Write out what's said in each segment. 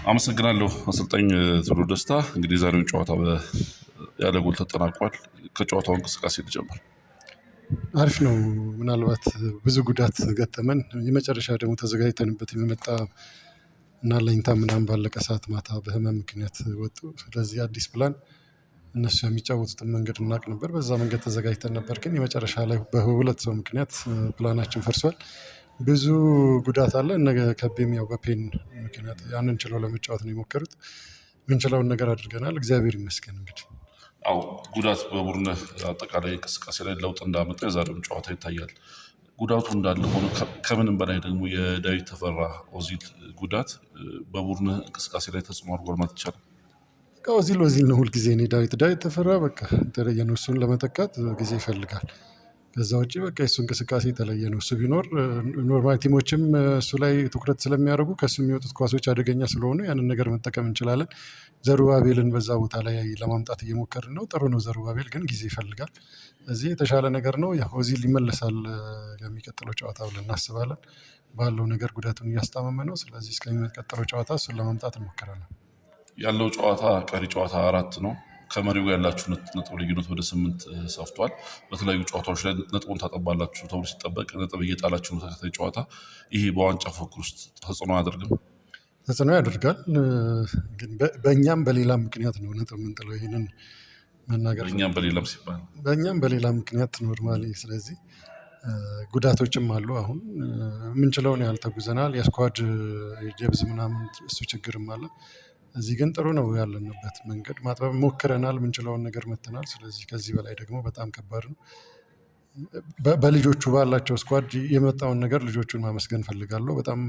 አመሰግናለሁ አሰልጣኝ ትውልድ ደስታ። እንግዲህ የዛሬውን ጨዋታ ያለ ጎል ተጠናቋል። ከጨዋታው እንቅስቃሴ ልጀምር። አሪፍ ነው። ምናልባት ብዙ ጉዳት ገጠመን የመጨረሻ ደግሞ ተዘጋጅተንበት የሚመጣ እና ለኝታ ምናምን ባለቀ ሰዓት ማታ በህመም ምክንያት ወጡ። ስለዚህ አዲስ ፕላን እነሱ የሚጫወቱትን መንገድ እናውቅ ነበር። በዛ መንገድ ተዘጋጅተን ነበር። ግን የመጨረሻ ላይ በሁለት ሰው ምክንያት ፕላናችን ፈርሷል። ብዙ ጉዳት አለ። እነ ከቤም ያው በፔን ምክንያት ያንን ችለው ለመጫወት ነው የሞከሩት። ምንችለውን ነገር አድርገናል። እግዚአብሔር ይመስገን። እንግዲህ አዎ ጉዳት በቡድንህ አጠቃላይ እንቅስቃሴ ላይ ለውጥ እንዳመጣ የዛሬውን ጨዋታ ይታያል። ጉዳቱ እንዳለ ሆኖ ከምንም በላይ ደግሞ የዳዊት ተፈራ ኦዚል ጉዳት በቡድንህ እንቅስቃሴ ላይ ተጽዕኖ አድርጓል ማለት ይቻላል። በቃ ኦዚል ነው ሁልጊዜ እኔ ዳዊት ተፈራ በቃ የተለየ ነው። እሱን ለመተካት ጊዜ ይፈልጋል። ከዛ ውጪ በቃ የእሱ እንቅስቃሴ የተለየ ነው። እሱ ቢኖር ኖርማል ቲሞችም እሱ ላይ ትኩረት ስለሚያደርጉ ከእሱ የሚወጡት ኳሶች አደገኛ ስለሆኑ ያንን ነገር መጠቀም እንችላለን። ዘሩባቤልን በዛ ቦታ ላይ ለማምጣት እየሞከርን ነው። ጥሩ ነው። ዘሩባቤል ግን ጊዜ ይፈልጋል። እዚህ የተሻለ ነገር ነው። ያው ኦዚል ይመለሳል የሚቀጥለው ጨዋታ ብለን እናስባለን። ባለው ነገር ጉዳቱን እያስታመመ ነው። ስለዚህ እስከሚቀጥለው ጨዋታ እሱን ለማምጣት እንሞክራለን። ያለው ጨዋታ ቀሪ ጨዋታ 4 ነው። ከመሪው ጋር ያላችሁ ነጥብ ልዩነት ወደ 8 ሰፍቷል። በተለያዩ ጨዋታዎች ላይ ነጥቡን ታጠባላችሁ ተብሎ ሲጠበቅ ነጥብ እየጣላችሁ ነው። ተከታይ ጨዋታ ይሄ በዋንጫ ፉክክር ውስጥ ተጽዕኖ አያደርግም? ተጽዕኖ ያደርጋል። ግን በእኛም በሌላም ምክንያት ነው ነጥብ የምንጥለው። ይሄንን መናገር እኛም በሌላም ሲባል በእኛም በሌላም ምክንያት ኖርማሊ። ስለዚህ ጉዳቶችም አሉ። አሁን የምንችለውን ያህል ተጉዘናል። የስኳድ ጀብዝ ምናምን እሱ ችግርም አለ። እዚህ ግን ጥሩ ነው ያለንበት መንገድ ማጥበብ ሞክረናል። የምንችለውን ነገር መተናል። ስለዚህ ከዚህ በላይ ደግሞ በጣም ከባድ ነው። በልጆቹ ባላቸው ስኳድ የመጣውን ነገር ልጆቹን ማመስገን ፈልጋለሁ። በጣም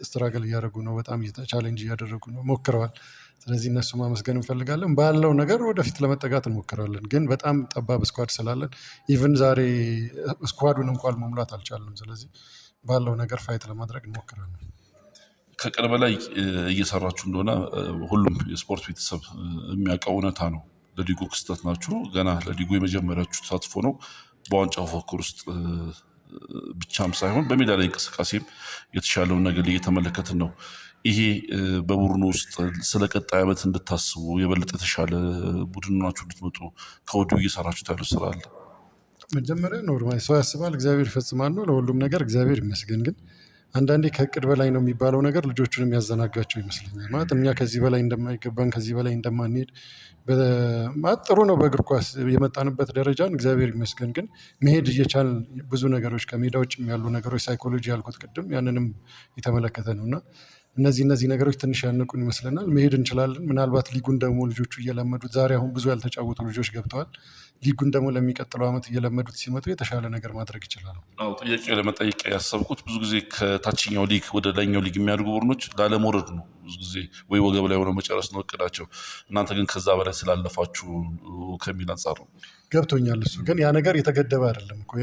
ስትራግል እያደረጉ ነው። በጣም ቻሌንጅ እያደረጉ ነው። ሞክረዋል። ስለዚህ እነሱ ማመስገን እንፈልጋለን። ባለው ነገር ወደፊት ለመጠጋት እንሞክራለን። ግን በጣም ጠባብ ስኳድ ስላለን ኢቭን ዛሬ ስኳዱን እንኳን መሙላት አልቻልንም። ስለዚህ ባለው ነገር ፋይት ለማድረግ እንሞክራለን። ከቀን በላይ እየሰራችሁ እንደሆነ ሁሉም የስፖርት ቤተሰብ የሚያውቀው እውነታ ነው። ለሊጉ ክስተት ናችሁ። ገና ለሊጉ የመጀመሪያችሁ ተሳትፎ ነው። በዋንጫው ፉክክር ውስጥ ብቻም ሳይሆን በሜዳ ላይ እንቅስቃሴም የተሻለውን ነገር እየተመለከትን ነው። ይሄ በቡድኑ ውስጥ ስለ ቀጣይ ዓመት እንድታስቡ የበለጠ የተሻለ ቡድን ናችሁ እንድትመጡ ከወዲሁ እየሰራችሁት ያሉት ስራ አለ? መጀመሪያ ኖርማል ሰው ያስባል፣ እግዚአብሔር ይፈጽማል ነው። ለሁሉም ነገር እግዚአብሔር ይመስገን። ግን አንዳንዴ ከእቅድ በላይ ነው የሚባለው ነገር ልጆቹን የሚያዘናጋቸው ይመስለኛል። ማለት እኛ ከዚህ በላይ እንደማይገባን ከዚህ በላይ እንደማንሄድ ማለት ጥሩ ነው። በእግር ኳስ የመጣንበት ደረጃን እግዚአብሔር ይመስገን። ግን መሄድ እየቻልን ብዙ ነገሮች ከሜዳ ውጭም ያሉ ነገሮች ሳይኮሎጂ ያልኩት ቅድም ያንንም የተመለከተ ነው እና እነዚህ ነገሮች ትንሽ ያነቁን ይመስለናል። መሄድ እንችላለን። ምናልባት ሊጉን ደግሞ ልጆቹ እየለመዱት ዛሬ አሁን ብዙ ያልተጫወቱ ልጆች ገብተዋል። ሊጉን ደግሞ ለሚቀጥለው ዓመት እየለመዱት ሲመጡ የተሻለ ነገር ማድረግ ይችላሉ። አዎ ጥያቄ ለመጠየቅ ያሰብኩት ብዙ ጊዜ ከታችኛው ሊግ ወደ ላይኛው ሊግ የሚያድጉ ቡድኖች ላለመውረድ ነው። ብዙ ጊዜ ወይ ወገብ ላይ ሆነው መጨረስ ነው እቅዳቸው። እናንተ ግን ከዛ በላይ ስላለፋችሁ ከሚል አንጻር ነው። ገብቶኛል። እሱ ግን ያ ነገር የተገደበ አይደለም እኮ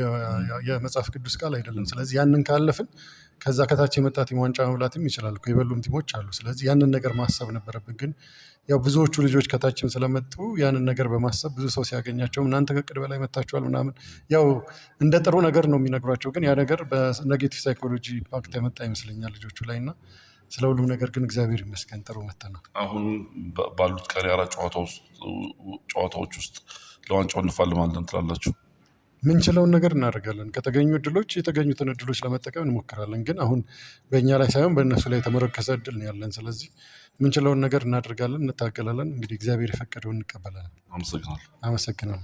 የመጽሐፍ ቅዱስ ቃል አይደለም። ስለዚህ ያንን ካለፍን ከዛ ከታች የመጣ ቲም ዋንጫ መብላትም ይችላል እኮ የበሉም ቲሞች አሉ። ስለዚህ ያንን ነገር ማሰብ ነበረብን። ግን ያው ብዙዎቹ ልጆች ከታችም ስለመጡ ያንን ነገር በማሰብ ብዙ ሰው ሲያገኛቸው እናንተ ከእቅድ በላይ መታችኋል ምናምን ያው እንደ ጥሩ ነገር ነው የሚነግሯቸው። ግን ያ ነገር በኔጌቲቭ ሳይኮሎጂ ኢምፓክት ያመጣ ይመስለኛል ልጆቹ ላይ እና ስለ ሁሉም ነገር ግን እግዚአብሔር ይመስገን ጥሩ መተናል። አሁን ባሉት ቀሪ 4 ጨዋታዎች ውስጥ ለዋንጫው እንፋለማለን ትላላችሁ? ምንችለውን ነገር እናደርጋለን። ከተገኙ እድሎች የተገኙትን እድሎች ለመጠቀም እንሞክራለን። ግን አሁን በእኛ ላይ ሳይሆን በእነሱ ላይ የተመረከዘ እድል ነው ያለን። ስለዚህ ምንችለውን ነገር እናደርጋለን፣ እንታገላለን። እንግዲህ እግዚአብሔር የፈቀደውን እንቀበላለን። አመሰግናለሁ። አመሰግናለሁ።